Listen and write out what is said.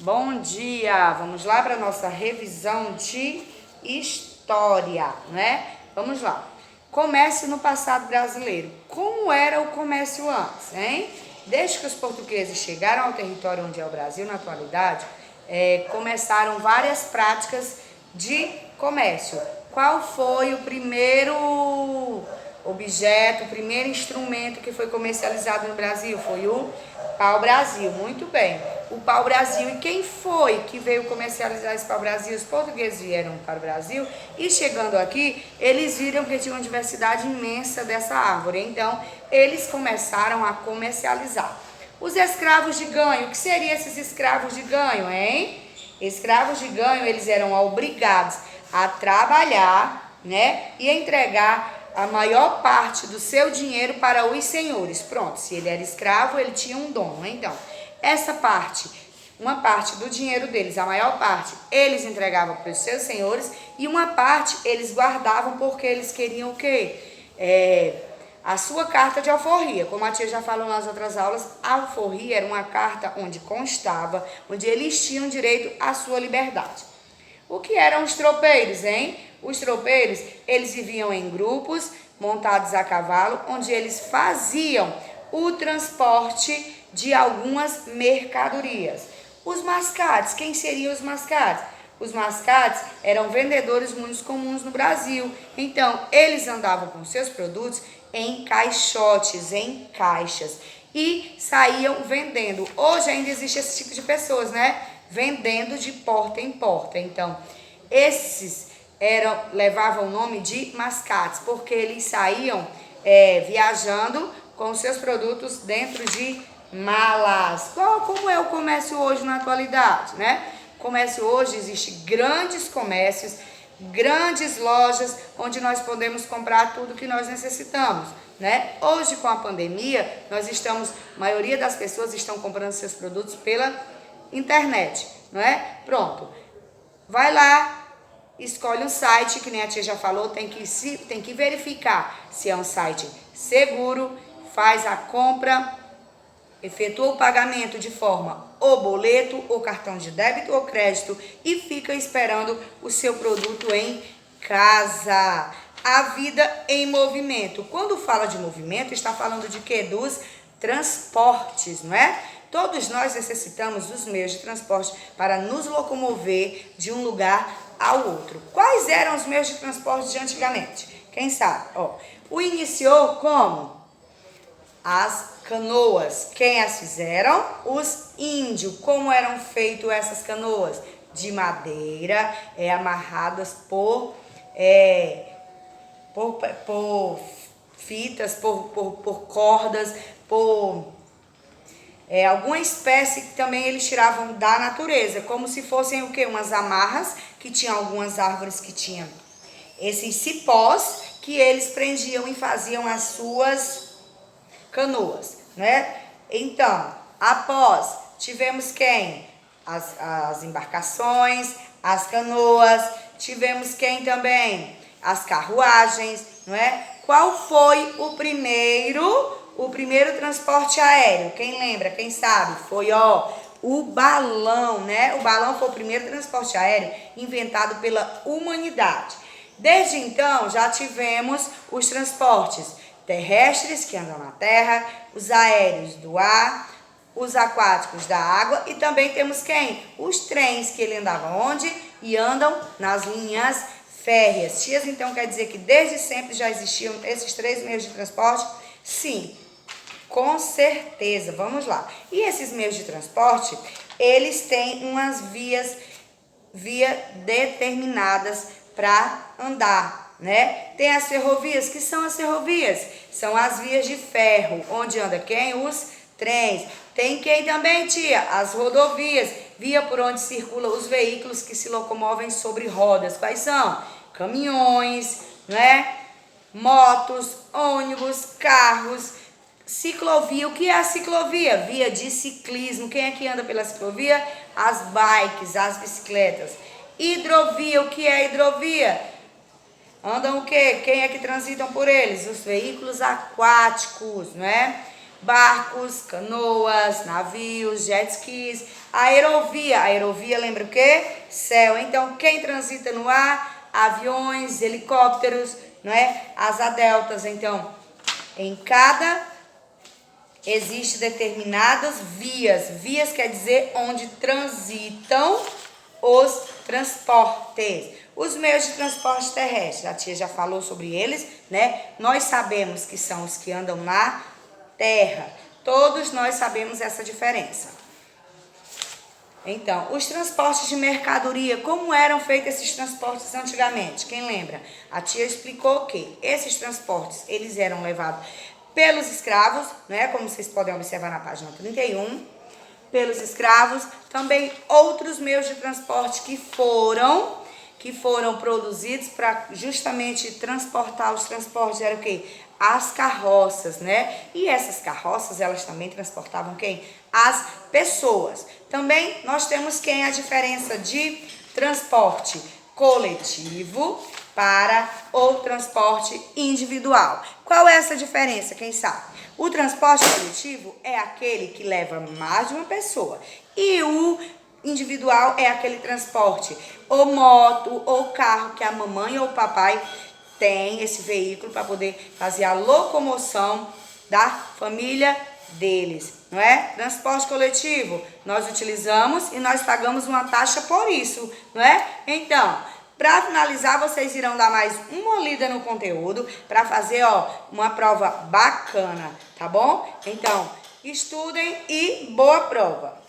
Bom dia! Vamos lá para a nossa revisão de história, né? Vamos lá. Comércio no passado brasileiro. Como era o comércio antes, hein? Desde que os portugueses chegaram ao território onde é o Brasil na atualidade, começaram várias práticas de comércio. Qual foi o primeiro objeto, o primeiro instrumento que foi comercializado no Brasil? Foi o pau-brasil. Muito bem. O pau-brasil. E quem foi que veio comercializar esse pau-brasil? Os portugueses vieram para o Brasil e, chegando aqui, eles viram que tinha uma diversidade imensa dessa árvore. Então, eles começaram a comercializar. Os escravos de ganho. O que seriam esses escravos de ganho, hein? Escravos de ganho, eles eram obrigados a trabalhar, né, e entregar a maior parte do seu dinheiro para os senhores. Pronto, se ele era escravo, ele tinha um dono. Então, essa parte, uma parte do dinheiro deles, a maior parte, eles entregavam para os seus senhores e uma parte eles guardavam porque eles queriam o quê? A sua carta de alforria. Como a tia já falou nas outras aulas, a alforria era uma carta onde constava, onde eles tinham direito à sua liberdade. O que eram os tropeiros, hein? Os tropeiros, eles viviam em grupos, montados a cavalo, onde eles faziam o transporte de algumas mercadorias. Os mascates, quem seriam os mascates? Os mascates eram vendedores muito comuns no Brasil. Então, eles andavam com seus produtos em caixotes, em caixas, e saíam vendendo. Hoje ainda existe esse tipo de pessoas, né? Vendendo de porta em porta. Então, esses levavam o nome de mascates, porque eles saíam viajando com seus produtos dentro de malas. Como é o comércio hoje na atualidade, né? O comércio hoje, existe grandes comércios, grandes lojas, onde nós podemos comprar tudo que nós necessitamos, né? Hoje, com a pandemia, a maioria das pessoas estão comprando seus produtos pela internet, não é? Pronto. Vai lá, escolhe um site, que nem a tia já falou, tem que verificar se é um site seguro, faz a compra, efetua o pagamento de forma ou boleto, ou cartão de débito ou crédito e fica esperando o seu produto em casa. A vida em movimento. Quando fala de movimento, está falando de quê? Dos transportes, não é? Todos nós necessitamos dos meios de transporte para nos locomover de um lugar ao outro. Quais eram os meios de transporte de antigamente? Quem sabe? O iniciou como? As canoas. Quem as fizeram? Os índios. Como eram feitas essas canoas? De madeira, amarradas por fitas, por cordas, por alguma espécie que também eles tiravam da natureza, como se fossem o quê? Umas amarras, que tinham algumas árvores que tinham esses cipós, que eles prendiam e faziam as suas canoas, né? Então, após, tivemos quem? As embarcações, as canoas, tivemos quem também? As carruagens, não é? Qual foi o primeiro transporte aéreo? Quem lembra? Quem sabe? Foi, o balão, né? O balão foi o primeiro transporte aéreo inventado pela humanidade. Desde então, já tivemos os transportes terrestres, que andam na terra, os aéreos do ar, os aquáticos da água, e também temos quem? Os trens, que ele andava onde? E andam nas linhas férreas. Tias, então, quer dizer que desde sempre já existiam esses três meios de transporte? Sim, com certeza. Vamos lá. E esses meios de transporte, eles têm umas vias determinadas para andar, né? Tem as ferrovias. Que são as ferrovias? São as vias de ferro, onde anda quem? Os trens. Tem quem também, tia? As rodovias, via por onde circulam os veículos que se locomovem sobre rodas. Quais são? Caminhões, né? Motos, ônibus, carros. Ciclovia. O que é a ciclovia? Via de ciclismo. Quem é que anda pela ciclovia? As bikes, as bicicletas. Hidrovia. O que é hidrovia? Andam o quê? Quem é que transitam por eles? Os veículos aquáticos, né? Barcos, canoas, navios, jet skis. Aerovia lembra o quê? Céu. Então, quem transita no ar? Aviões, helicópteros, não é? Asa deltas. Então, em cada existe determinadas vias. Vias quer dizer onde transitam os transportes. Os meios de transporte terrestre, a tia já falou sobre eles, né? Nós sabemos que são os que andam na terra. Todos nós sabemos essa diferença. Então, os transportes de mercadoria, como eram feitos esses transportes antigamente? Quem lembra? A tia explicou que esses transportes, eles eram levados pelos escravos, né? Como vocês podem observar na página 31, pelos escravos, também outros meios de transporte que foram produzidos para justamente transportar os transportes, era o quê? As carroças, né? E essas carroças, elas também transportavam quem? As pessoas. Também nós temos quem? A diferença de transporte coletivo para o transporte individual. Qual é essa diferença? Quem sabe? O transporte coletivo é aquele que leva mais de uma pessoa e o individual é aquele transporte, ou moto, ou carro, que a mamãe ou o papai tem esse veículo para poder fazer a locomoção da família deles, não é? Transporte coletivo, nós utilizamos e nós pagamos uma taxa por isso, não é? Então, para finalizar, vocês irão dar mais uma lida no conteúdo para fazer, uma prova bacana, tá bom? Então, estudem e boa prova!